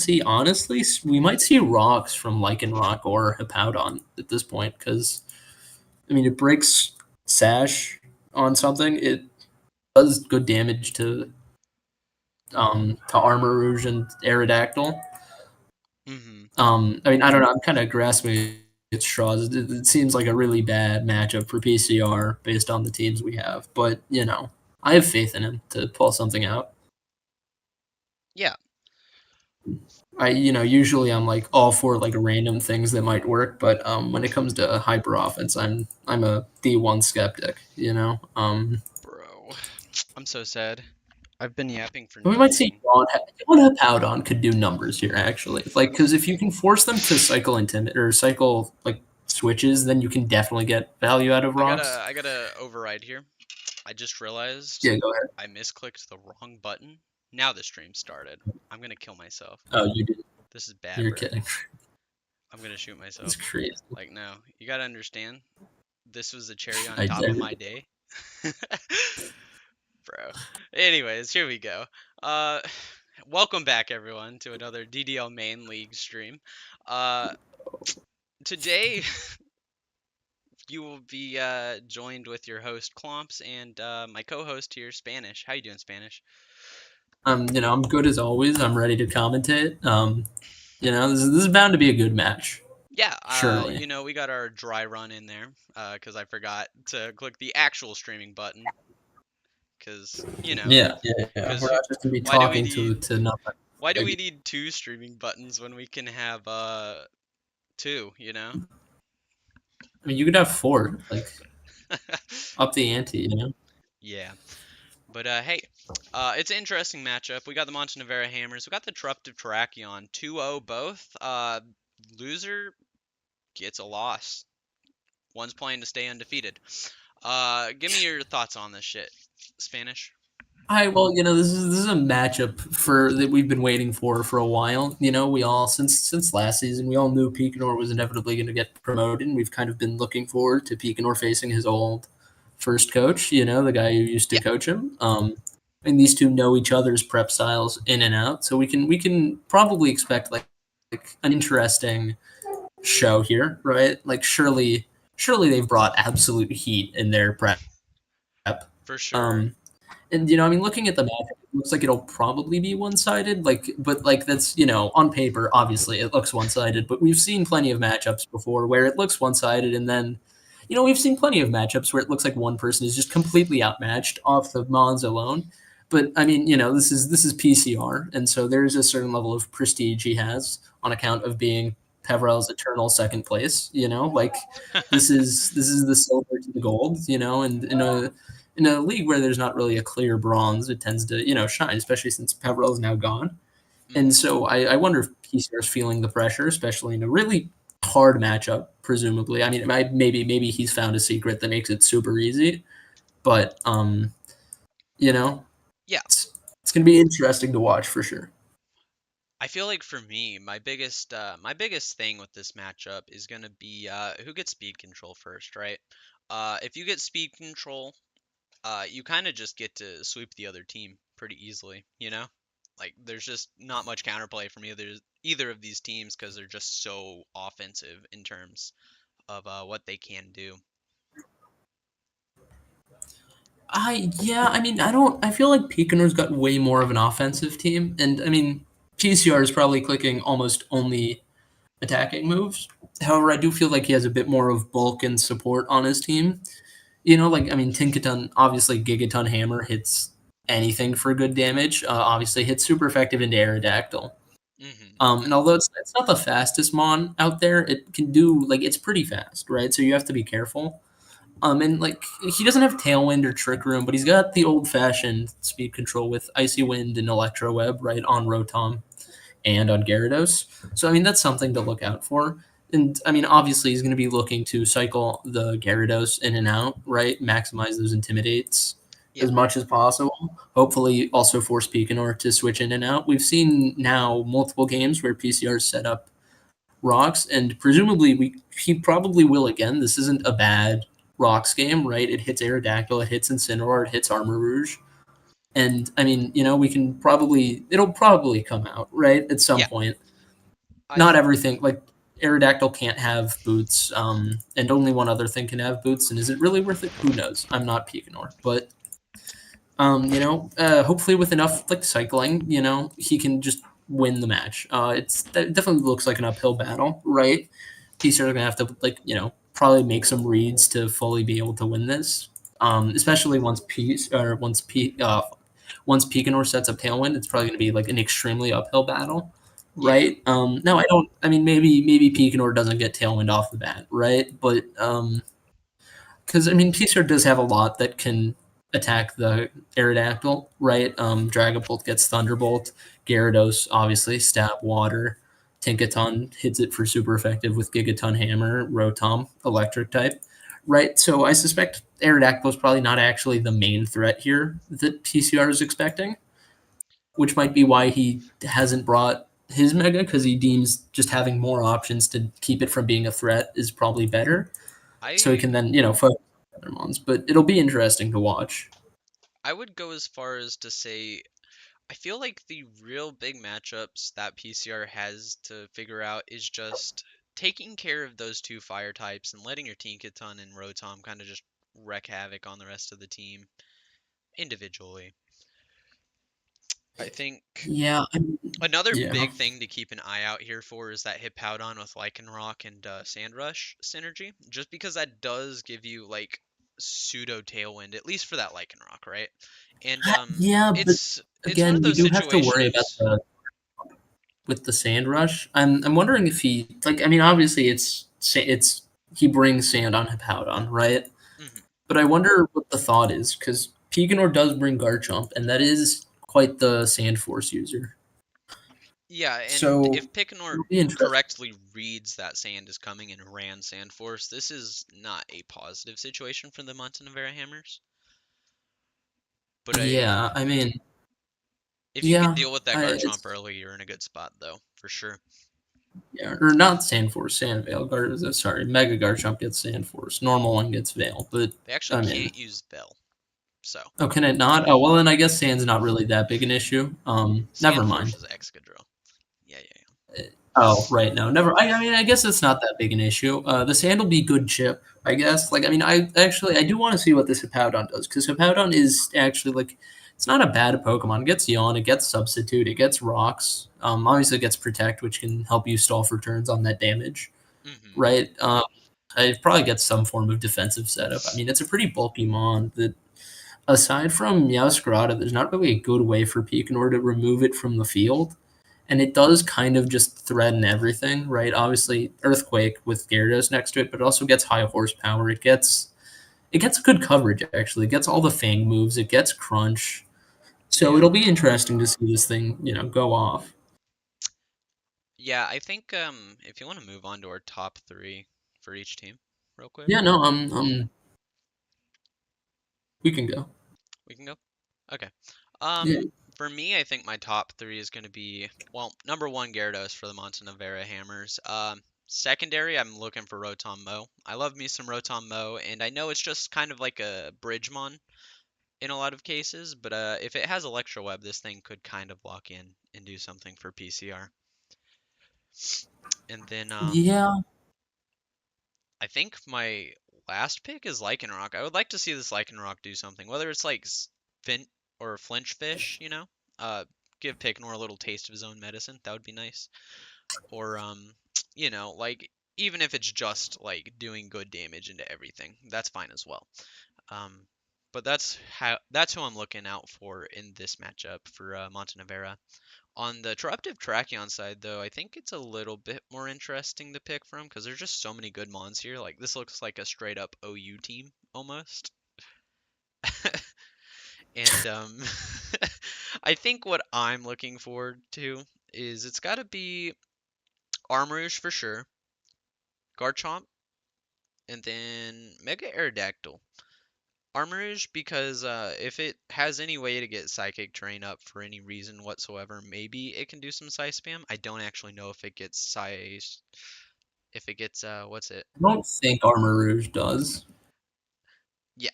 see, honestly, we might see rocks from Lycanroc or Hippowdon at this point, because, I mean, it breaks Sash on something. It does good damage to Armor Rouge and Aerodactyl. Mm-hmm. I mean, I don't know. I'm kind of grasping at straws. It seems like a really bad matchup for PCR based on the teams we have. But, I have faith in him to pull something out. Yeah. Usually I'm like all for like random things that might work, but when it comes to hyper offense, I'm a D1 skeptic. Bro. I'm so sad. I've been yapping for We might see nothing. Dawn Hippowdon could do numbers here actually. Like, because if you can force them to cycle intimidate or cycle like switches, then you can definitely get value out of I gotta rocks. I gotta override here. I just realized Yeah, go ahead. I misclicked the wrong button. Now the stream started. I'm gonna kill myself. Oh, you did. This is bad, You're bro. kidding. I'm gonna shoot It's myself. crazy. Like, no. You gotta understand. This was the cherry on I top of did. my day. Bro. Anyways, here we go. Uh, welcome back, everyone, to another DDL Main League stream. Uh, today you will be joined with your host Clomps and my co-host here, Spanish. How you doing, Spanish? I'm good as always. I'm ready to commentate. This is bound to be a good match. Yeah, Surely. we got our dry run in there because I forgot to click the actual streaming button. Because Yeah, yeah, yeah. We're because not just gonna be why do we talking need to nothing. why do we Like, need two streaming buttons when we can have two? I mean, you could have four, like up the ante. Yeah. But hey, it's an interesting matchup. We got the Montenevera Hammers. We got the Terruptive Terrakion. 2-0 both. Loser gets a loss. One's playing to stay undefeated. Give me your thoughts on this shit, Spanish. Well, this is a matchup for that we've been waiting for a while. We all since last season we all knew Picanor was inevitably going to get promoted, and we've kind of been looking forward to Picanor facing his old first coach. The guy who used to Yeah, coach him. And these two know each other's prep styles in and out, so we can probably expect like an interesting show here, right? Like surely they've brought absolute heat in their prep. for sure. Um, and I mean, looking at the match, it looks like it'll probably be one-sided. But that's on paper, obviously it looks one-sided. But we've seen plenty of matchups before where it looks one-sided, and then we've seen plenty of matchups where it looks like one person is just completely outmatched off the Mons alone. But I mean, this is PCR, and so there's a certain level of prestige he has on account of being Peverell's eternal second place. Like this is the silver to the gold. And in a league where there's not really a clear bronze, it tends to shine, especially since Peverell is now gone. And Hmm. so I wonder if PCR is feeling the pressure, especially in a really hard matchup. Presumably, I mean, maybe he's found a secret that makes it super easy, but you know, Yeah, it's gonna be interesting to watch for sure. I feel like for me, my biggest thing with this matchup is gonna be who gets speed control first, right? If you get speed control, you kind of just get to sweep the other team pretty easily. Like there's just not much counterplay from either of these teams because they're just so offensive in terms of what they can do. I mean, I feel like Pikanor's got way more of an offensive team, and I mean, PCR is probably clicking almost only attacking moves. However, I do feel like he has a bit more of bulk and support on his team. Like, I mean, Tinkaton, obviously Gigaton Hammer hits anything for good damage. Obviously hits super effective into Aerodactyl. Hmm. And although it's not the fastest Mon out there, it can do, like, it's pretty fast, right? So you have to be careful. And like, he doesn't have Tailwind or Trick Room, but he's got the old fashioned speed control with Icy Wind and Electro Web, right, on Rotom and on Gyarados. So I mean, that's something to look out for. And I mean, obviously, he's going to be looking to cycle the Gyarados in and out, right? Maximize those intimidates Yeah. as much as possible. Hopefully, also force Picanor to switch in and out. We've seen now multiple games where PCR set up rocks, and presumably he probably will again. This isn't a bad rocks game, right? It hits Aerodactyl, it hits Incineroar, it hits Armor Rouge. And I mean, we can probably it'll probably come out right at some Yeah, point. I Not everything like Aerodactyl can't have boots, and only one other thing can have boots. And is it really worth it? Who knows? I'm not Picanor, but hopefully with enough like cycling, he can just win the match. It definitely looks like an uphill battle, right? PCR are gonna have to probably make some reads to fully be able to win this. Especially once Picanor sets up Tailwind, it's probably gonna be like an extremely uphill battle, yeah. right? No, I don't. I mean, maybe Picanor doesn't get Tailwind off the bat, right? But because I mean, PCR does have a lot that can attack the Aerodactyl, right? Dragapult gets Thunderbolt, Gyarados obviously stab water, Tinkaton hits it for super effective with Gigaton Hammer, Rotom electric type, right? So I suspect Aerodactyl is probably not actually the main threat here that PCR is expecting, which might be why he hasn't brought his Mega because he deems just having more options to keep it from being a threat is probably better so he I can then focus on other ones. But it'll be interesting to watch. I would go as far as to say I feel like the real big matchups that PCR has to figure out is just taking care of those two fire types and letting your Tinkaton and Rotom kind of just wreak havoc on the rest of the team individually. I think Yeah, another yeah, big thing to keep an eye out here for is that Hippowdon with Lycanroc and Sandrush synergy, just because that does give you like pseudo Tailwind, at least for that Lycanroc, right? And yeah. But it's one of again, we those do have to worry about situations. the with the sand rush. I'm wondering if he like. I mean, obviously it's he brings sand on Hippowdon, right? Mhm. But I wonder what the thought is because Picanor does bring Garchomp, and that is quite the Sand Force user. Yeah, and So if Picanor it'll be interesting. correctly reads that sand is coming and ran Sand Force, this is not a positive situation for the Montenevera Hammers. But Yeah, I mean, if you can yeah, deal with that Garchomp it's early, you're in a good spot, though, for sure. yeah, or not Sandforce, Sandvale. Sorry, Mega Garchomp gets Sandforce. Normal one gets Veil, but They actually I mean, can't use Bell, so oh, can it not? Oh, well, then I guess Sand's not really that big an issue. Never Sand Force mind. is Excadrill. Yeah, yeah, Oh, right, no, never. I mean, I guess it's not that big an issue. The Sand will be good chip, I guess. Like, I mean, I do want to see what this Hippowdon does because Hippowdon is actually like, it's not a bad Pokemon. It gets Yawn, it gets Substitute, it gets Rocks. Obviously, it gets Protect, which can help you stall for turns on that damage, yeah. Hmm. right? It probably gets some form of defensive setup. I mean, it's a pretty bulky mon that, aside from Meowscarada, there's not really a good way for Picanor to remove it from the field. And it does kind of just threaten everything, right? Obviously, Earthquake with Gyarados next to it, but it also gets high horsepower. It gets good coverage actually. It gets all the Fang moves. It gets Crunch. So Yeah. it'll be interesting to see this thing, go off. Yeah, I think if you want to move on to our top three for each team, real quick, Yeah, no, we can go. we can go. Okay. Yeah, For me, I think my top three is going to be, well, number one, Gyarados for the Montenevera Hammers. Secondary, I'm looking for Rotom Mow. I love me some Rotom Mow, and I know it's just kind of like a Bridgemon in a lot of cases, but if it has Electro Web, this thing could kind of lock in and do something for PCR. And then yeah. I think my last pick is Lycanroc. I would like to see this Lycanroc do something, whether it's like Fin or Flinch Fish, uh, give Picknor a little taste of his own medicine. That would be nice. Or like even if it's just like doing good damage into everything, that's fine as well. Um, but that's who I'm looking out for in this matchup for Montenevera. On the Terruptive Terrakion side, though, I think it's a little bit more interesting to pick from because there's just so many good mons here. Like this looks like a straight up OU team almost. And I think what I'm looking forward to is it's got to be Armarouge for sure, Garchomp, and then Mega Aerodactyl. Armarouge because if it has any way to get Psychic Terrain up for any reason whatsoever, maybe it can do some Psy spam. I don't actually know if it gets Psy if it gets what's it? I don't think Armor Rouge does. Yeah,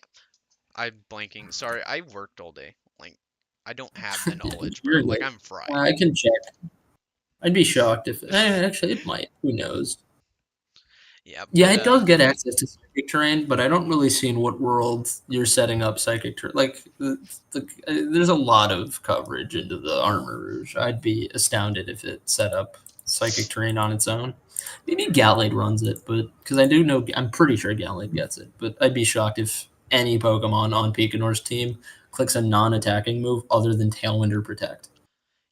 I'm blanking. Sorry, I worked all day. Like I don't have the Yeah, knowledge, you're bro. Like good. I'm fried. I can check. I'd be shocked if actually it might. Who knows? Yeah, Yeah, but it does get access to psychic terrain, but I don't really see in what world you're setting up psychic terrain. Like, there's a lot of coverage into the Armor Rouge. I'd be astounded if it set up psychic terrain on its own. Maybe Gallade runs it, but because I do know, I'm pretty sure Gallade gets it. But I'd be shocked if any Pokemon on Pikanor's team clicks a non-attacking move other than Tailwind or Protect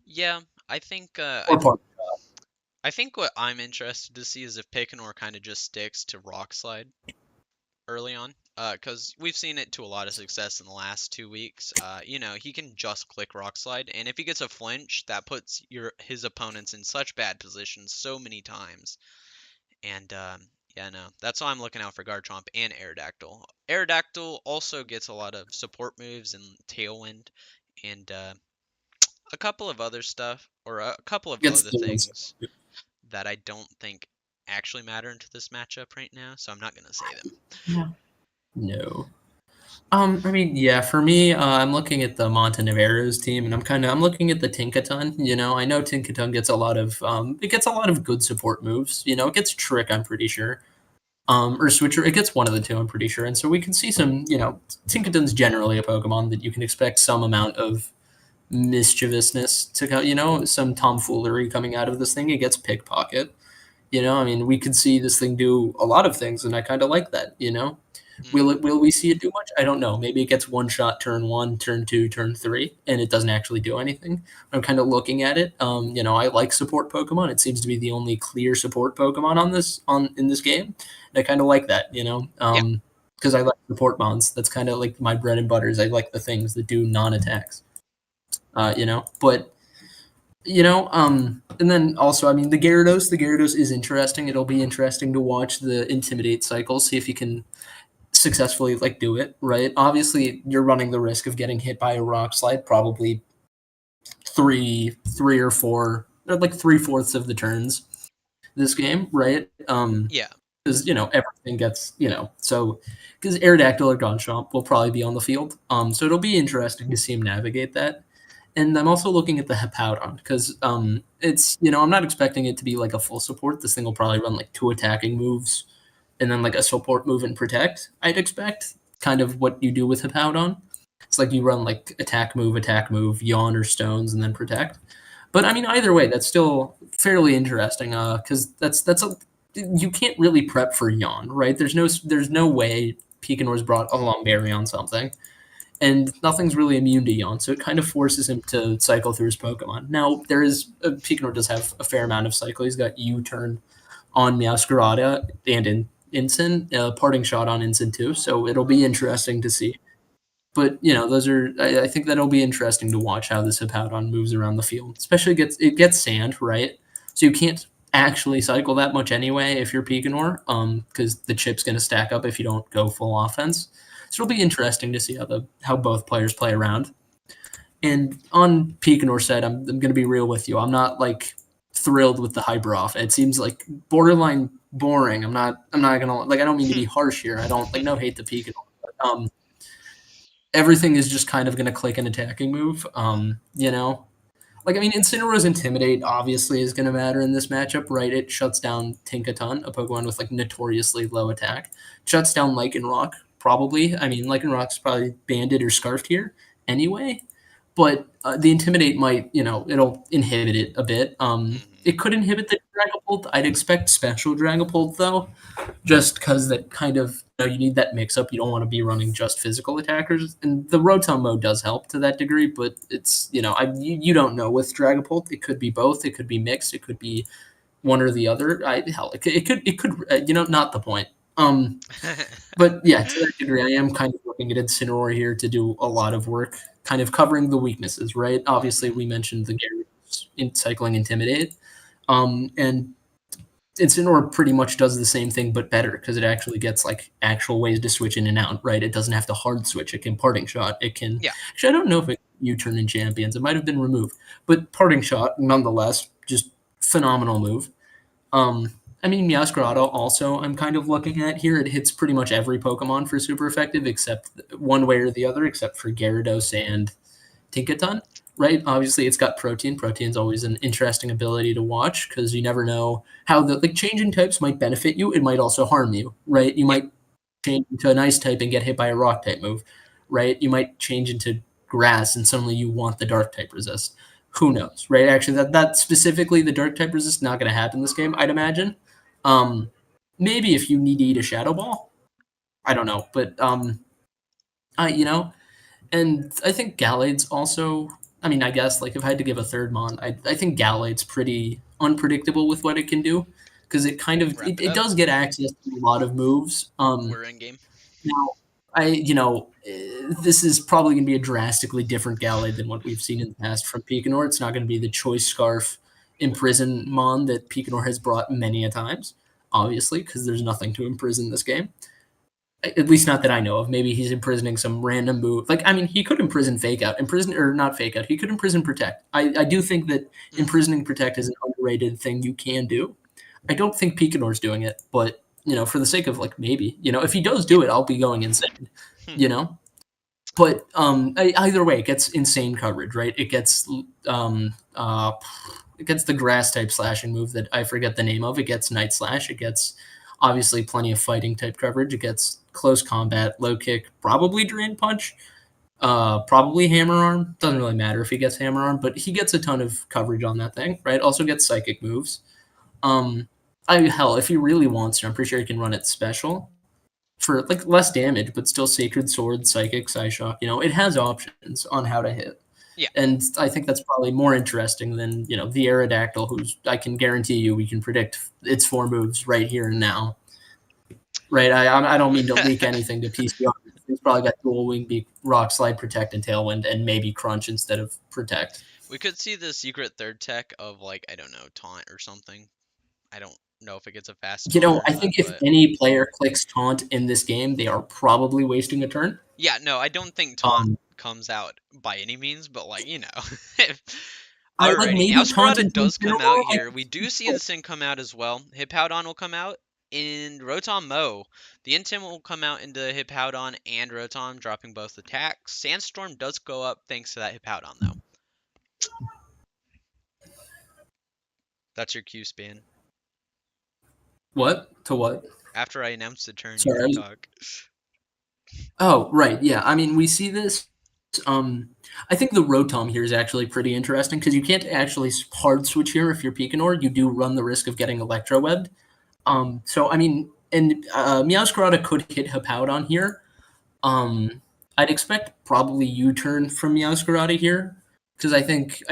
yeah, I think or Part. I think what I'm interested to see is if Picanor kind of just sticks to Rock Slide early on, because we've seen it to a lot of success in the last 2 weeks. He can just click Rock Slide, and if he gets a flinch, that puts his opponents in such bad positions so many times. And yeah, no, that's why I'm looking out for Garchomp and Aerodactyl. Aerodactyl also gets a lot of support moves and Tailwind, and a couple of other stuff, or a couple of Gets other the ones. things that I don't think actually matter into this matchup right now, so I'm not gonna say them. Yeah. No. I mean, yeah, for me, I'm looking at the Montenevera's team, and I'm looking at the Tinkaton. I know Tinkaton gets a lot of it gets a lot of good support moves. It gets Trick, I'm pretty sure, or Switcher. It gets one of the two, I'm pretty sure, and so we can see some. Tinkaton's generally a Pokemon that you can expect some amount of mischievousness to go. Some tomfoolery coming out of this thing. It gets Pickpocket. I mean, we could see this thing do a lot of things, and I kind of like that. Hmm. Will we see it do much? I don't know. Maybe it gets one shot turn one, turn two, turn three, and it doesn't actually do anything. I'm kind of looking at it. I like support Pokemon. It seems to be the only clear support Pokemon in this game. And I kind of like that. Yeah. Because I like support bonds. That's kind of like my bread and butters. I like the things that do non-attacks. But and then also, I mean, the Gyarados is interesting. It'll be interesting to watch the Intimidate cycle, see if you can successfully like do it, right? Obviously, you're running the risk of getting hit by a rock slide probably three or four, or like 3/4 of the turns this game, right? Yeah. Because everything gets so because Aerodactyl or Garchomp will probably be on the field, so it'll be interesting to see him navigate that. And I'm also looking at the Hippowdon because it's I'm not expecting it to be like a full support. This thing will probably run like two attacking moves and then like a support move and protect. I'd expect kind of what you do with Hippowdon. It's like you run like attack move, yawn or stones, and then protect. But I mean, either way, that's still fairly interesting because that's a you can't really prep for yawn, right? There's no way Picanor's brought a Lombardy on something, and nothing's really immune to yawn, so it kind of forces him to cycle through his Pokemon. Now Picanor does have a fair amount of cycle. He's got U-turn on Meowscarada and in Ensign, parting shot on Ensign too. So it'll be interesting to see. But those are. I think that'll be interesting to watch how this Hippowdon moves around the field. Especially it gets sand, right? So you can't actually cycle that much anyway if you're Picanor, because the chip's going to stack up if you don't go full offense. So it'll be interesting to see how both players play around. And on Picanor's side, I'm going to be real with you. I'm not like thrilled with the hyper off. It seems like borderline boring. I'm not gonna like. I don't mean to be harsh here. I don't like no hate to Picanor. But, everything is just kind of going to click an attacking move. Like I mean, Incineroar's Intimidate obviously is going to matter in this matchup, right? It shuts down Tinkaton, a Pokemon with like notoriously low attack. Shuts down Lycanroc, probably. I mean, Lycanroc's probably banded or scarfed here anyway, but the Intimidate might, it'll inhibit it a bit. Hmm. It could inhibit the Dragapult. I'd expect special Dragapult though, just because that kind of you need that mix up. You don't want to be running just physical attackers, and the Rotom mode does help to that degree. But it's you don't know with Dragapult. It could be both. It could be mixed. It could be one or the other. Hell, it could not the point. But yeah, to that degree, I am kind of looking at Incineroar here to do a lot of work, kind of covering the weaknesses. Right? Obviously, Hmm. we mentioned the Gyarados in cycling Intimidate, and Incineroar pretty much does the same thing but better because it actually gets like actual ways to switch in and out, right? It doesn't have to hard switch. It can parting shot. It can Yeah. actually I don't know if it U-turn in champions. It might have been removed, but parting shot nonetheless, just phenomenal move. I mean Meowscarada also I'm kind of looking at here. It hits pretty much every Pokemon for super effective except one way or the other, except for Gyarados and Tinkaton, right? Obviously, it's got protein. Protein's always an interesting ability to watch because you never know how the like changing types might benefit you. It might also harm you, right? You Yeah. might change into an ice type and get hit by a rock type move, right? You might change into grass and suddenly you want the dark type resist. Who knows, right? Actually, that specifically the dark type resist not going to happen this game, I'd imagine. Um, Maybe if you need to eat a shadow ball, I don't know, but you know, and I think Gallade's also. I mean, I guess like if I had to give a third mon, I think Gallade's pretty unpredictable with what it can do because it kind of Wrap it it up. does get access to a lot of moves. We're in game. Now, this is probably going to be a drastically different Gallade than what we've seen in the past from Picanor. It's not going to be the choice scarf imprison mon that Picanor has brought many a times, obviously, because there's nothing to imprison this game. At least not that I know of. Maybe he's imprisoning some random move. Like, I mean, he could imprison fake out, imprison or not fake out. He could imprison protect. I do think that Hmm. imprisoning protect is an underrated thing you can do. I don't think Picanor's doing it, but for the sake of like maybe, if he does Yeah. do it, I'll be going insane. You know, but either way, it gets insane coverage, right? Um, uh, it gets the grass type slashing move that I forget the name of. It gets night slash. It gets obviously plenty of fighting type coverage. It gets close combat, low kick, probably drain punch, probably hammer arm. Doesn't really matter if he gets hammer arm, but he gets a ton of coverage on that thing, right? Also gets psychic moves. Um, hell, if he really wants to, I'm pretty sure he can run it special for like less damage, but still Sacred Sword, Psychic, Psyshock. It has options on how to hit. Yeah. And I think that's probably more interesting than, the Aerodactyl, who's I can guarantee you we can predict its four moves right here and now. Right? I don't mean to leak anything to PCR. He's probably got dual wing beak, rock slide, protect, and tailwind, and maybe crunch instead of protect. We could see the secret third tech of like, I don't know, taunt or something. I don't know if it gets a fast taunt or I not, think if but any player clicks taunt in this game, they are probably wasting a turn. yeah, no, I don't think taunt Um, comes out by any means, but like, I like Alrighty, maybe taunt Meowscarada in does come out general. here. We do see Instant come out as well. Hippowdon will come out. In Rotom Mo, the Intim will come out into Hippowdon and Rotom, dropping both attacks. Sandstorm does go up thanks to that Hippowdon, though. That's your Q span. What? To what? After I announce the turn, you Sorry. can talk. Oh, right. Yeah. I mean, we see this. I think the Rotom here is actually pretty interesting because you can't actually hard switch here if you're Picanor. You do run the risk of getting Electro Webbed. So, I mean, and Meowscarada could hit Hippowdon here. Um, I'd expect probably U-turn from Meowscarada here because I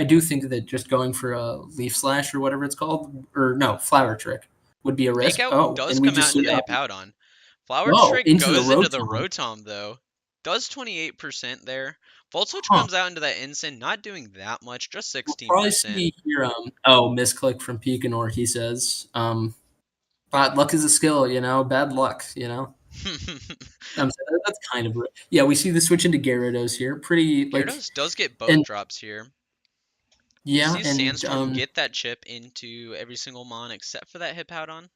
do think that just going for a Leaf Slash or whatever it's called, or no, Flower Trick would be a Fake risk. Out Oh, does and we come out just into see, the Hippowdon. Flower whoa, Trick into the goes into the Rotom. Rotom, though. Does 28% there. Volt Switch Huh. comes out into that Ensign, not doing that much, just We'll probably 16%. see here. Misclick from Picanor. He says, "Bad luck is a skill, Bad luck, That's kind of yeah. We see the switch into Gyarados here. Pretty like Gyarados does get both and drops here. We yeah, see and Sandstorm get that chip into every single mon except for that Hippowdon.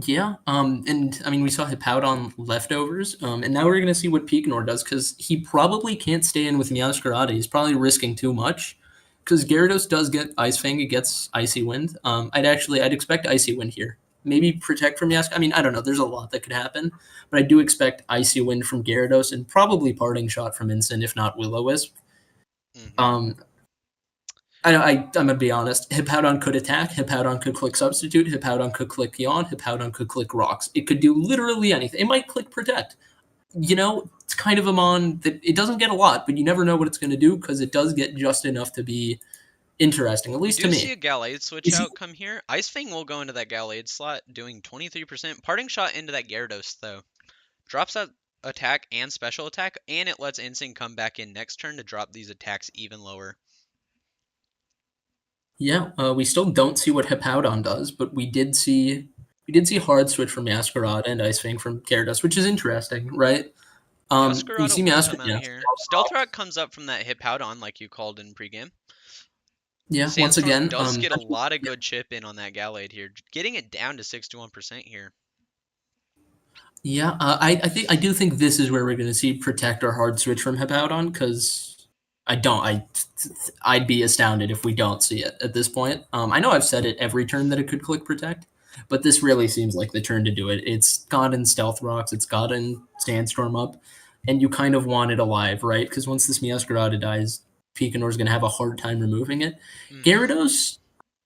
yeah, and I mean we saw Hippowdon leftovers, and now we're gonna see what Picanor does because he probably can't stay in with Meowscarada. He's probably risking too much because Gyarados does get Ice Fang. It gets Icy Wind. I'd expect Icy Wind here. Maybe protect from Meowscarada. I mean, I don't know. There's a lot that could happen, but I do expect Icy Wind from Gyarados and probably Parting Shot from Incin, if not Will-O-Wisp. Hmm. Um, I'm gonna be honest. Hippowdon could attack. Hippowdon could click substitute. Hippowdon could click yawn. Hippowdon could click rocks. It could do literally anything. It might click protect. It's kind of a mon that it doesn't get a lot, but you never know what it's gonna do because it does get just enough to be interesting, at We least to do see me. a Gallade switch Is he? out come here. Ice Fang will go into that Gallade slot, doing 23%. Parting Shot into that Gyarados, though. Drops that attack and special attack, and it lets Instinct come back in next turn to drop these attacks even lower. Yeah, we still don't see what Hippowdon does, but we did see hard switch from Masquerade and Ice Fang from Gyarados, which is interesting, right? We Meowscarada see will Masquerade. come out Yeah, here. Stealth Rock comes up from that Hippowdon like you called in pregame. yeah. Once Sandstorm again, does get a lot of good chip in on that Gallade here, getting it down to 61% here. Yeah, I do think this is where we're going to see protect or hard switch from Hippowdon because I don't I'd be astounded if we don't see it at this point. I know I've said it every turn that it could click protect, but this really seems like the turn to do it. It's gotten Stealth Rocks, it's gotten Sandstorm up, and you kind of want it alive, right? Because once this Meowscarada dies, Pikanor's going to have a hard time removing it. Hmm. Gyarados,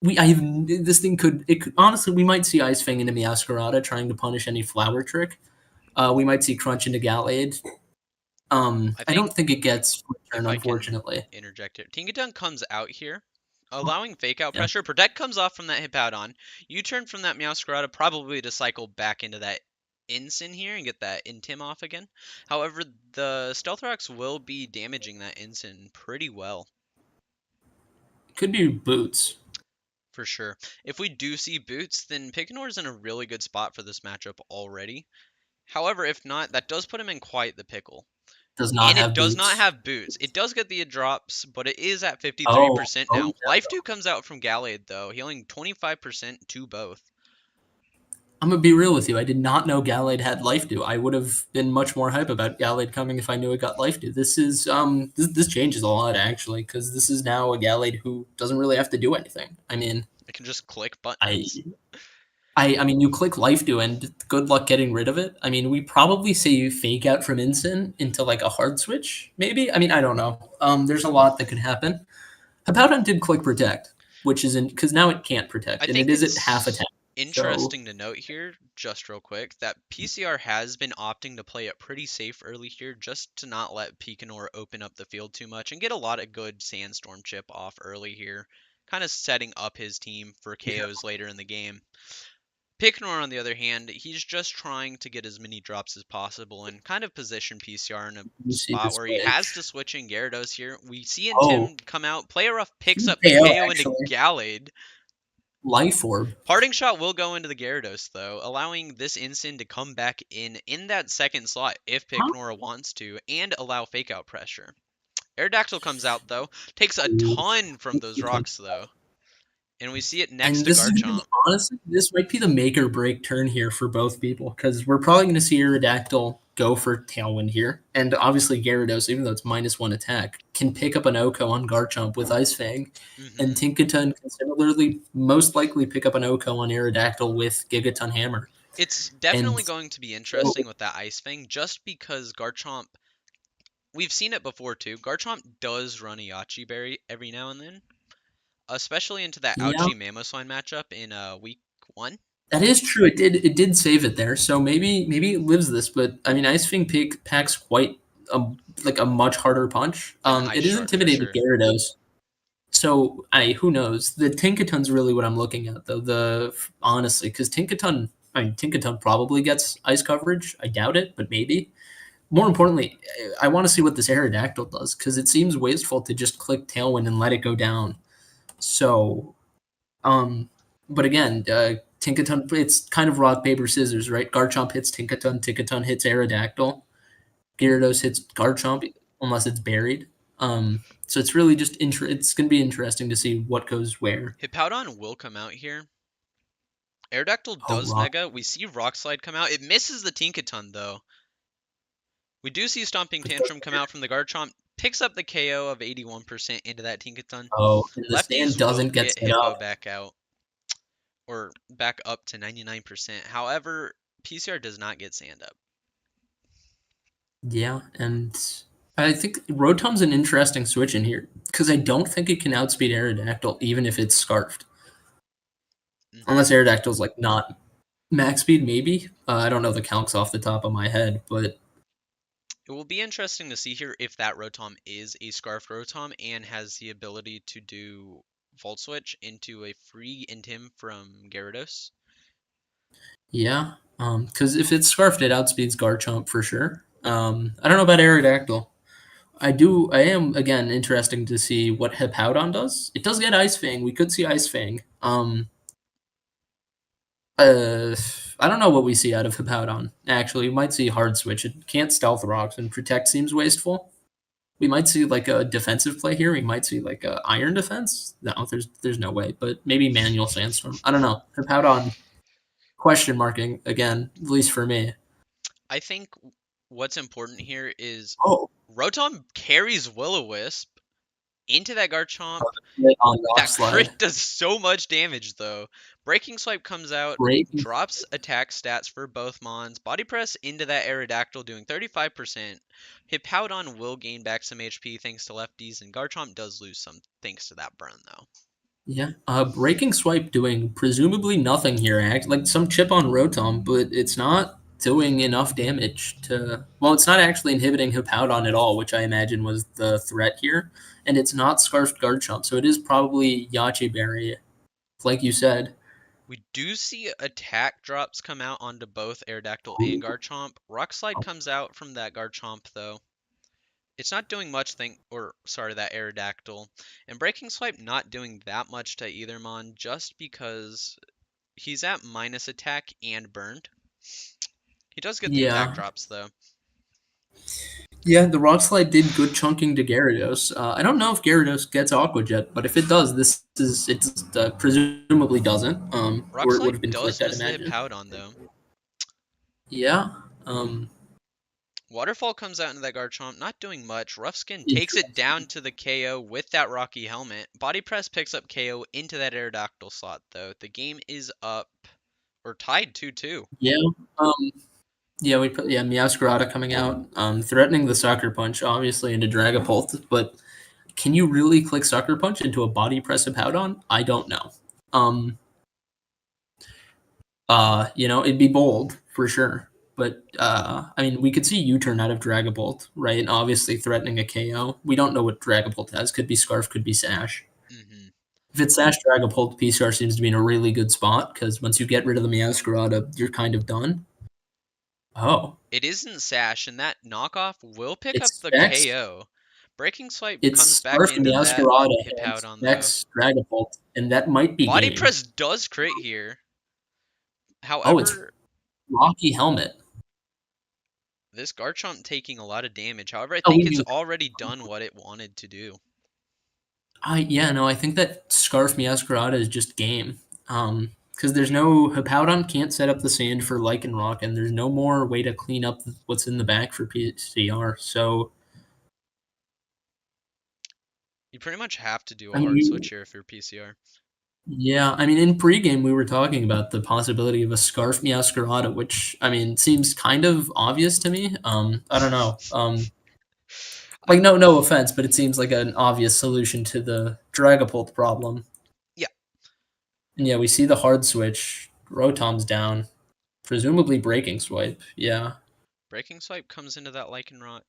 this thing could honestly we might see Ice Fang into Meowscarada trying to punish any Flower Trick. We might see Crunch into Gallade. I I think don't think it gets return, if I can unfortunately. interject here, Tinkaton comes out here, allowing fake out Yeah, pressure. Protect comes off from that Hippowdon. You turn from that Meowscarada probably to cycle back into that Incin here and get that Intim off again. However, the Stealth Rocks will be damaging that Incin pretty well. could be Boots. For sure. If we do see boots, then Pickenor's in a really good spot for this matchup already. However, if not, that does put him in quite the pickle. Does not And it have does not Boots. have boots. It does get the drops, but it is at Oh, 53% oh now. yeah. Life 2 comes out from Gallade, though, healing 25% to both. I'm gonna be real with you. I did not know Gallade had Life Dew. I would have been much more hype about Gallade coming if I knew it got Life Dew. This changes a lot actually because this is now a Gallade who doesn't really have to do anything. I mean, It can just click I buttons. I mean, you click Life Dew and good luck getting rid of it. I mean, we probably say you fake out from Incin into like a hard switch, maybe. I mean, I don't know. There's a lot that could happen. Hippowdon did click protect, which is in because now it can't I protect, and it think is at half it's attack. So interesting to note here, just real quick, that PCR has been opting to play it pretty safe early here just to not let Picanor open up the field too much and get a lot of good Sandstorm chip off early here, kind of setting up his team for yeah, KOs later in the game. Picanor, on the other hand, he's just trying to get as many drops as possible and kind of position PCR in a you see spot this where he has switch. to switch in Gyarados here. We see Oh, Tim come out, Player Rough picks huge up the KO KO into actually. Gallade. Life Orb. Parting Shot will go into the Gyarados, though, allowing this Incin to come back in that second slot if Huh? Picnora wants to, and allow Fake Out pressure. Aerodactyl comes out, though, takes a Ooh. ton from those rocks, though, and we see it next And to this is gonna be Garchomp. honestly, this might be the make or break turn here for both people because we're probably going to see Aerodactyl go for Tailwind here, and obviously Gyarados, even though it's -1 attack, can pick up an Oko on Garchomp with Ice Fang, and Hmm. Tinkaton can similarly most likely pick up an Oko on Aerodactyl with Gigaton Hammer. It's And definitely going to be so, interesting with that Ice Fang, just because Garchomp, we've seen it before too. Garchomp does run a Yachi Berry every now and then, especially into that yeah, Ouchie Mamoswine matchup in week 1. that is true. It did save it there, so maybe it lives this. But I mean, Ice Fang packs quite a like a much harder punch. Than Ice It is Shard for intimidated sure. Gyarados. So I who knows? The Tinkaton's really what I'm looking at though. The honestly, because Tinkaton probably gets ice coverage. I doubt it, but maybe. More importantly, I want to see what this Aerodactyl does because it seems wasteful to just click Tailwind and let it go down. So, um, but again, Tinkaton, it's kind of rock paper scissors, right? Garchomp hits Tinkaton, Tinkaton hits Aerodactyl, Gyarados hits Garchomp unless it's buried. So it's really just it's going to be interesting to see what goes where. Hippowdon will come out here. Aerodactyl Oh, does rock Mega. We see Rock Slide come out. It misses the Tinkaton, though. We do see Stomping with Tantrum come out from the Garchomp. Picks up the KO of 81% into that Tinkaton. and the stand Lefties will doesn't get get set Hippo up. back out, or back up to 99%. However, PCR does not get Sand up. Yeah, and I think Rotom's an interesting switch in here because I don't think it can outspeed Aerodactyl even if it's scarfed. Hmm. Unless Aerodactyl's like not max speed, maybe. I don't know the calcs off the top of my head, but It will be interesting to see here if that Rotom is a Scarfed Rotom and has the ability to do Volt Switch into a free Intim from Gyarados. yeah. Because if it's scarfed, it outspeeds Garchomp for sure. I don't know about Aerodactyl. I am again interesting to see what Hippowdon does. It does get Ice Fang. We could see Ice Fang. Uh, I don't know what we see out of Hippowdon. Actually, we might see Hard Switch. It can't Stealth Rocks, and Protect seems wasteful. We might see like a defensive play here. We might see like a Iron Defense. No, there's no way. But maybe Manual Sandstorm. I don't know. Hippowdon question marking again, at least for me. I think what's important here is Oh, Rotom carries Will-O-Wisp into that Garchomp. on Rock That Slide. crit does so much damage though. Breaking Swipe comes out, Great. drops attack stats for both Mons. Body Press into that Aerodactyl doing 35%. Hippowdon will gain back some HP thanks to lefties, and Garchomp does lose some thanks to that burn though. Yeah, Breaking Swipe doing presumably nothing here. Like some chip on Rotom, but it's not doing enough damage to. Well, it's not actually inhibiting Hippowdon at all, which I imagine was the threat here, and it's not Scarfed Garchomp, so it is probably Yache Berry, like you said. We do see attack drops come out onto both Aerodactyl and Garchomp. Rock Slide comes out from that Garchomp though. It's not doing much or sorry, that Aerodactyl. And Breaking Swipe not doing that much to either Mon just because he's at minus attack and burned. He does get the attack Yeah, drops though. yeah, the Rock Slide did good chunking to Gyarados. I don't know if Gyarados gets Aqua Jet, but if it does, it's presumably doesn't. Rock Or it would Slide have been does clicked, I'd miss the imagine. Hippowdon though. Yeah. Um, Waterfall comes out into that Garchomp, not doing much. Rough Skin takes it Interesting. down to the KO with that Rocky Helmet. Body Press picks up KO into that Aerodactyl slot though. The game is up or tied 2-2. Yeah. Um, yeah, we put Meowscarada coming out, threatening the Sucker Punch, obviously into Dragapult, but can you really click Sucker Punch into a body press of Powdon? I don't know. Um, it'd be bold for sure. But I mean, we could see U-turn out of Dragapult, right? Obviously threatening a KO. We don't know what Dragapult has. Could be Scarf, could be Sash. Hmm. If it's Sash Dragapult, PCR seems to be in a really good spot because once you get rid of the Meowscarada, you're kind of done. Oh, It isn't Sash, and that knockoff will pick up it's the Specs. KO. Breaking Swipe It's comes back Scarf into that Meowscarada and Hippowdon though. Specs Dragapult, and that might be Body game. Press does crit here. Oh, it's However, Rocky Helmet. this Garchomp taking a lot of damage. However, I Oh, we think it's knew. already done what it wanted to do. I think that Scarf Meowscarada is just game. Because there's no Hippowdon can't set up the sand for Lycanroc, and there's no more way to clean up what's in the back for PCR. So You pretty much have to do I a mean, hard switch here if you're PCR. yeah, I mean, in pregame we were talking about the possibility of a Scarf Meowscarada, which I mean seems kind of obvious to me. I don't know. I Like no offense, but it seems like an obvious solution to the Dragapult problem. Yeah, And yeah, we see the hard switch. Rotom's down, presumably breaking swipe. Yeah, Breaking Swipe comes into that Lycanroc.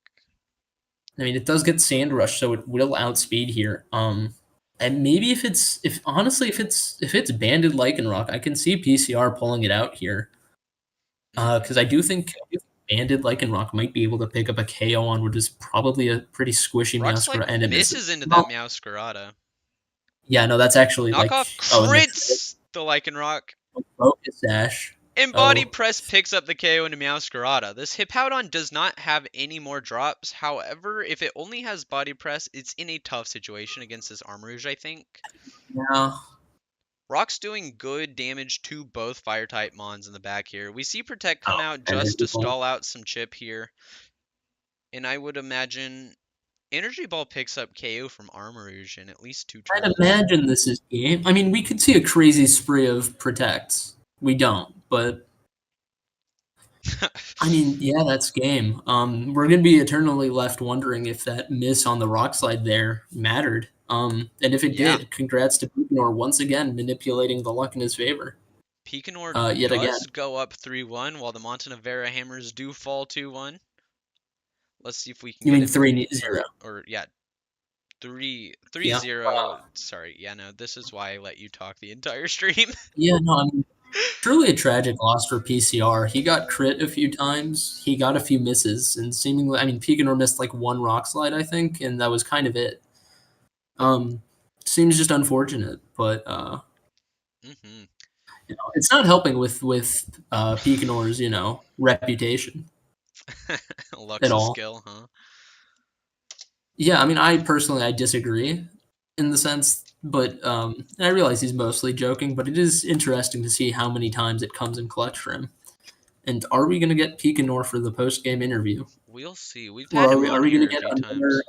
I mean it does get Sand Rush, so it will outspeed here. And maybe if it's banded Lycanroc, I can see PCR pulling it out here. Hmm. Because I do think banded Lycanroc might be able to pick up a KO on what is probably a pretty squishy Rock Meowscarada, Slide and it misses misses. into that Well, Meowscarada. yeah, no, that's actually like Knockoff and the crits the Lycanroc. focus dash. And Body Oh, Press picks up the KO into Meowscarada. This Hippowdon does not have any more drops. However, if it only has Body Press, it's in a tough situation against this Armarouge, I think. yeah. Rock's doing good damage to both Fire-type Mons in the back here. We see Protect come Oh, out just energy to ball. stall out some chip here. And I would imagine Energy Ball picks up KO from Armarouge in at least 2 I'd turns. imagine this is game. I mean, we could see a crazy spree of protects. We don't, but I mean, yeah, that's game. We're gonna be eternally left wondering if that miss on the rock slide there mattered. And if it Yeah, did, congrats to Buchanor once again manipulating the luck in his favor. Picanor Yet again. does go up 3-1 while the Montenevera Hammers do fall 2-1. Let's see if we can You get mean a 3-0? or yeah, 3-0. Yeah. Sorry, yeah, no, this is why I let you talk the entire stream. Yeah, no, I mean, truly a tragic loss for PCR. He got crit a few times. He got a few misses, and seemingly, I mean, Picanor missed like one rock slide, I think, and that was kind of it. Um, Seems just unfortunate, but Hmm. it's not helping with Picanor's reputation at Luck's a all. skill, huh? Yeah, I mean, I disagree in the sense, but I realize he's mostly joking, but it is interesting to see how many times it comes in clutch for him. And are we going to get Pekanor for the post game interview, We'll see. We've or had are him we on going to here a get few times.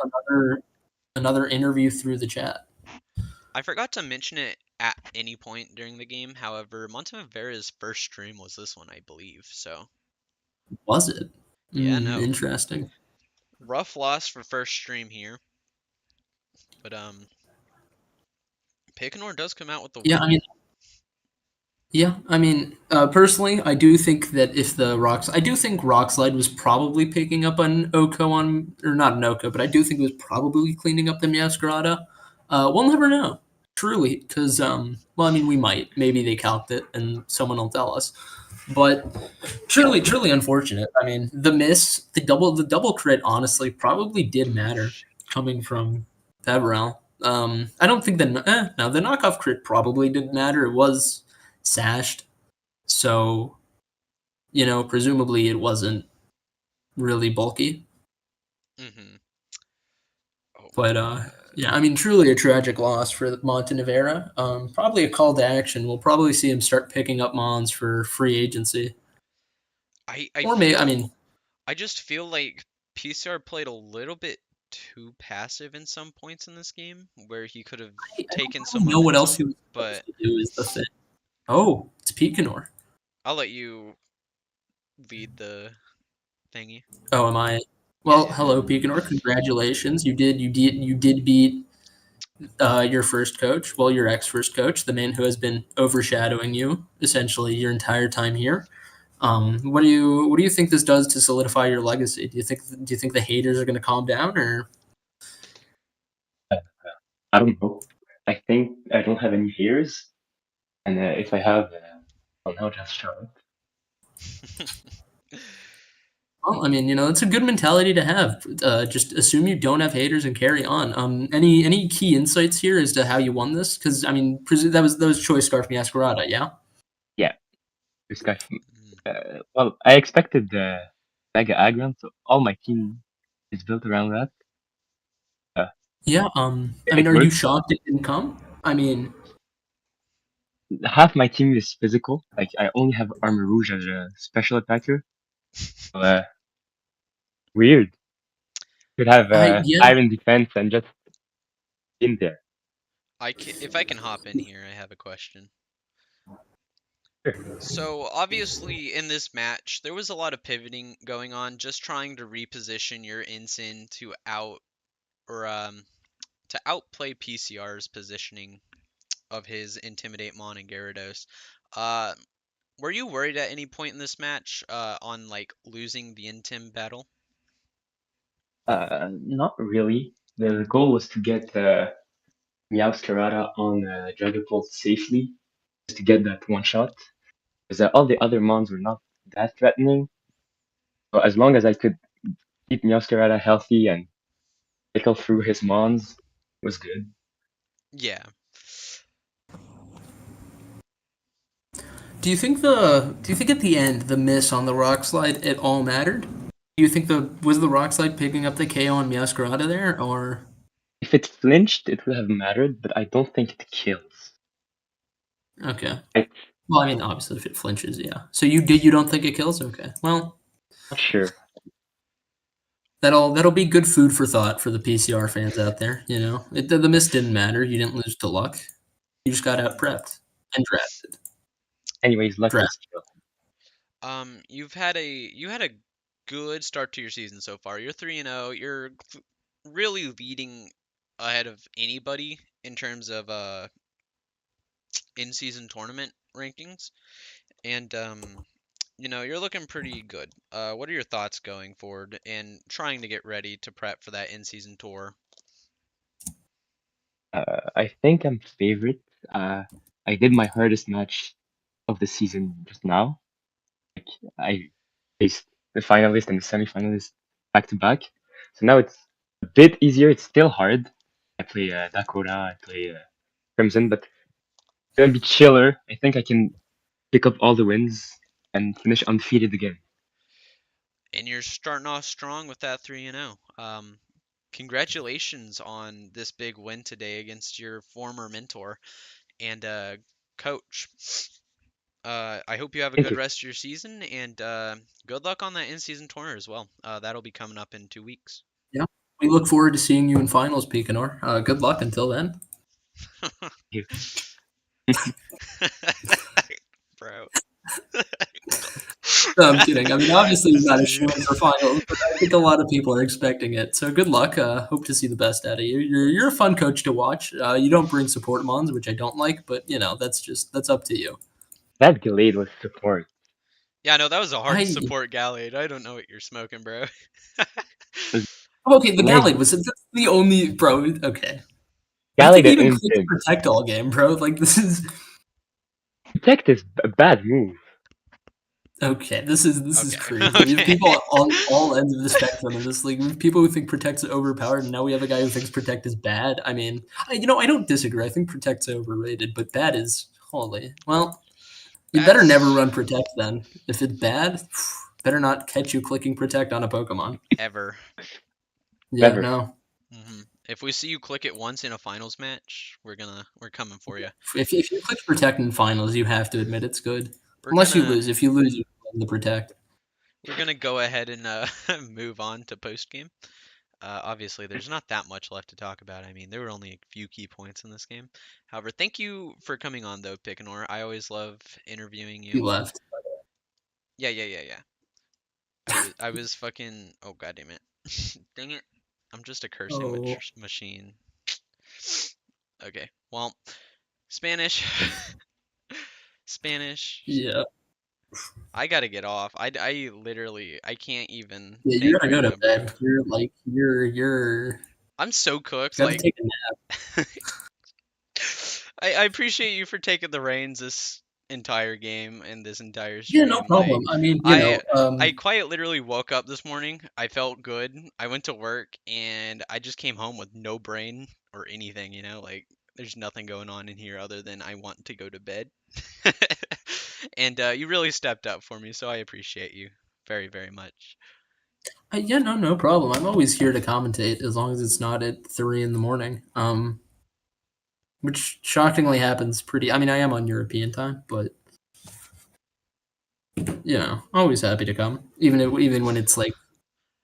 another interview through the chat? I forgot to mention it at any point during the game. However, Montevera's first stream was this one, I believe. So, Was it? yeah, no. Interesting. Rough loss for first stream here, but Picanor does come out with the Yeah, win. I mean, personally, I do think that if the rocks, I do think Rockslide was probably picking up an Oko on, or not an Oko, but I do think it was probably cleaning up the Meowscarada. We'll never know, truly, because well, I mean, we might. Maybe they calced it, and someone will tell us. But truly unfortunate. I mean, the double crit, honestly, probably did matter coming from Peverell. I don't think no, the knockoff crit probably didn't matter. It was sashed, so presumably it wasn't really bulky. Mm-hmm. Oh my But god. yeah, I mean, truly a tragic loss for Montenevera. Probably a call to action. We'll probably see him start picking up Mons for free agency, I or maybe I feel mean, I just feel like PCR played a little bit too passive in some points in this game where he could have I don't taken some really know what else momentum, he was but supposed to do. Is the thing. Oh, it's Picanor. I'll let you lead the thingy. Oh, am I? Yeah, Well, yeah. hello, Picanor. Congratulations. You did beat your first coach. Well, your ex first coach, the man who has been overshadowing you essentially your entire time here. What do you think this does to solidify your legacy? Do you think the haters are going to calm down, or Uh, I don't know. I think I don't have any hears, and if I have, I'll now just show it. well, I mean, it's a good mentality to have. Just assume you don't have haters and carry on. Any key insights here as to how you won this? Because I mean, that was choice scarf Masquerada, yeah. Yeah, discussion. Well, I expected Mega Aggron, so all my team is built around that. Uh, Yeah. I mean, it are you worked. shocked it didn't come? I mean, Half my team is physical. Like I only have Armor Rouge as a special attacker. So, weird. Could have yeah. Iron Defense and just in there. If I can hop in here, I have a question. Sure. So obviously in this match, there was a lot of pivoting going on, just trying to reposition your ensign to or to outplay PCR's positioning of his Intimidate Mon and Gyarados. Uh, were you worried at any point in this match on like losing the Intim battle? Not really. The goal was to get Meowscarada on Dragapult safely, just to get that one shot. Because all the other mons were not that threatening. So as long as I could keep Meowscarada healthy and pickle through his mons, was good. Yeah. Do you think at the end the miss on the rock slide at all mattered? Do you think the rock slide picking up the KO on Meowscarada there, or If it flinched, it would have mattered, but I don't think it kills. okay? I'm Well, I mean, obviously, if it flinches, yeah. So you don't think it kills? Okay. Well, not sure. that'll be good food for thought for the PCR fans out there. The miss didn't matter. You didn't lose to luck. You just got out prepped and drafted. Anyways, luck Draft. was chill. You had a good start to your season so far. You're 3-0. You're really leading ahead of anybody in terms of in-season tournament rankings, and you're looking pretty good. What are your thoughts going forward and trying to get ready to prep for that in-season tour? I think I'm favorite. Uh, I did my hardest match of the season just now. I faced the finalist and the semi-finalist back to back. So now it's a bit easier. It's still hard. I play Dakota, I play Crimson, but it's gonna be chiller. I think I can pick up all the wins and finish undefeated again. And you're starting off strong with that 3-0. Congratulations on this big win today against your former mentor and coach. I hope you have a Thank good you. rest of your season, and good luck on that in-season tournament as well. That'll be coming up in 2 weeks. Yeah. We look forward to seeing you in finals, Picanor. Good luck until then. Thank Bro. No, I'm kidding. I mean, obviously, you're This not a dude. shoo-in for finals, but I think a lot of people are expecting it. So good luck. Hope to see the best out of you. You're a fun coach to watch. You don't bring support mons, which I don't like, but that's up to you. That Gallade was support. Yeah, no, that was a hard I support Gallade. I don't know what you're smoking, bro. Was okay. The Imagine Gallade was that's the only bro. Okay, I think Gallade he and even clicked Instinct. protect all game, bro. Like this is Protect is a bad move. okay. This is Okay. crazy. We have Okay. people on all ends of the spectrum in this league. We have people who think protect's overpowered, and now we have a guy who thinks protect is bad. I mean, I don't disagree. I think protect's overrated, but bad is holy. Well, you better never Bad's run protect then. If it's bad, better not catch you clicking protect on a Pokemon. ever. Yeah, Never. no. If we see you click it once in a finals match, we're coming for you. If you click protect in finals, you have to admit it's good. We're Unless you gonna lose. If you lose, you win the protect. we're gonna go ahead and move on to post game. Obviously, there's not that much left to talk about. I mean, there were only a few key points in this game. However, thank you for coming on, though, Picanor. I always love interviewing He you. left. Yeah, yeah, yeah, yeah. I was fucking. Oh, god damn it. Dang it. I'm just a cursing Oh, machine. Okay. Well, Spanish. Spanish. yeah. I gotta get off. I literally I can't even Yeah, you're think gonna right go to now, bro. bed. You're like you're I'm so cooked. gotta Like take a nap. I appreciate you for taking the reins this entire game and this entire Yeah, no stream. problem. Like I mean, I quite literally woke up this morning. I felt good. I went to work and I just came home with no brain or anything, like there's nothing going on in here other than I want to go to bed. And you really stepped up for me, so I appreciate you very, very much. yeah, no problem. I'm always here to commentate as long as it's not at 3 in the morning. Which shockingly happens pretty. I mean, I am on European time, but always happy to come, even when it's like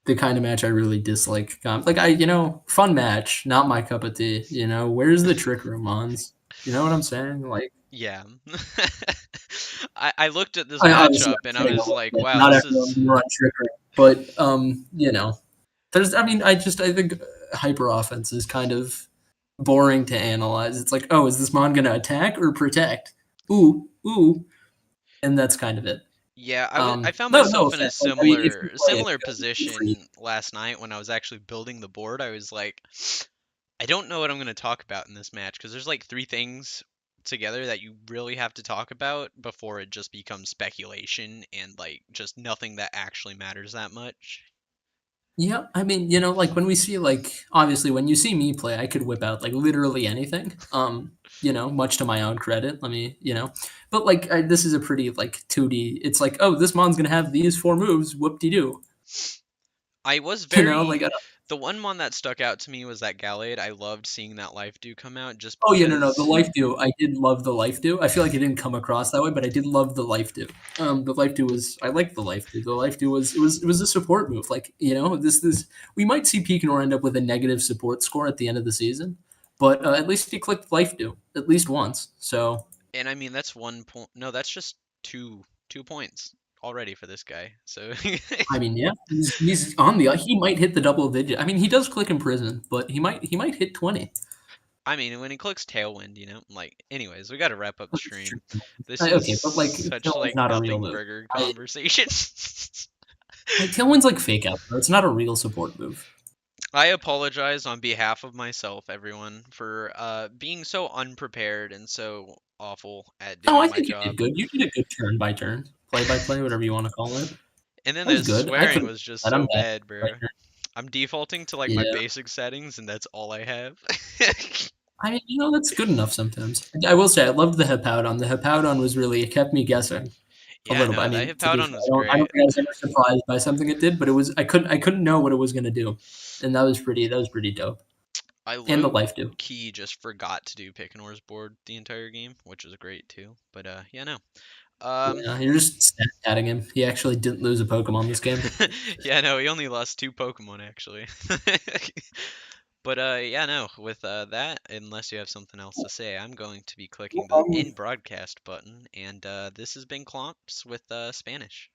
the kind of match I really dislike. Like fun match, not my cup of tea. Where's the trick room ons? You know what I'm saying? Like, Yeah. I looked at this obviously matchup I'm and I kidding a was little like, bit. wow, Not this everyone is can run trick room, but there's. I mean, I think hyper offense is kind of boring to analyze. It's like, oh, is this mon gonna attack or protect? Ooh, and that's kind of it. yeah, I found No myself in a offense. Like, I mean, if you play it similar good, good for you. position last night when I was actually building the board. I was like, I don't know what I'm going to talk about in this match because there's like three things together that you really have to talk about before it just becomes speculation and like just nothing that actually matters that much. Yeah, I mean, like when we see obviously when you see me play, I could whip out like literally anything. Much to my own credit. But this is a pretty like 2D. It's like, oh, this mon's gonna have these four moves. Whoop de doo. I was Like very The one mon that stuck out to me was that Gallade. I loved seeing that life do come out just oh yeah, no, the because. life do. I did love the life do. I feel like it didn't come across that way, but I did love the life do. The life do was I liked the life do. The life do was it was a support move. Like this we might see Piccanor end up with a negative support score at the end of the season, but at least he clicked life do at least once. So And I mean, that's 1 point. No, that's just 2 points already for this guy. So I mean, yeah, he's on the he might hit the double digit. I mean, he does click in prison, but he might hit 20. I mean, when he clicks Tailwind, like, anyways, we got to wrap up the That's stream. true. This was Okay, but such Tailwind's like not a real nothing move. burger conversation. Tailwind's like fake out, bro. It's not a real support move. I apologize on behalf of myself, everyone, for being so unprepared and so awful at No, I doing my think you did job. good. You did a good turn by turn, play by play, whatever you want to call it. And then That was the good. I swearing couldn't. was just But I'm so bad. bad, By bro. turn. I'm defaulting to like my Yeah. basic settings, and that's all I have. I mean, that's good enough sometimes. I will say I loved the Hippowdon. The Hippowdon was really it kept me guessing a Yeah, little bit. I no, that mean, to be Hippowdon fair, was I don't great. think I was ever surprised by something it did, but I couldn't know what it was gonna do, and that was pretty dope. I And the low life do. key just forgot to do pick and Ors board the entire game, which was great too. But yeah, no. Yeah, you're just stat-patting him. He actually didn't lose a Pokemon this game. Yeah, no, he only lost 2 Pokemon actually. But yeah, no, with that, unless you have something else to say, I'm going to be clicking the in broadcast button, and this has been Clomps with Spanish.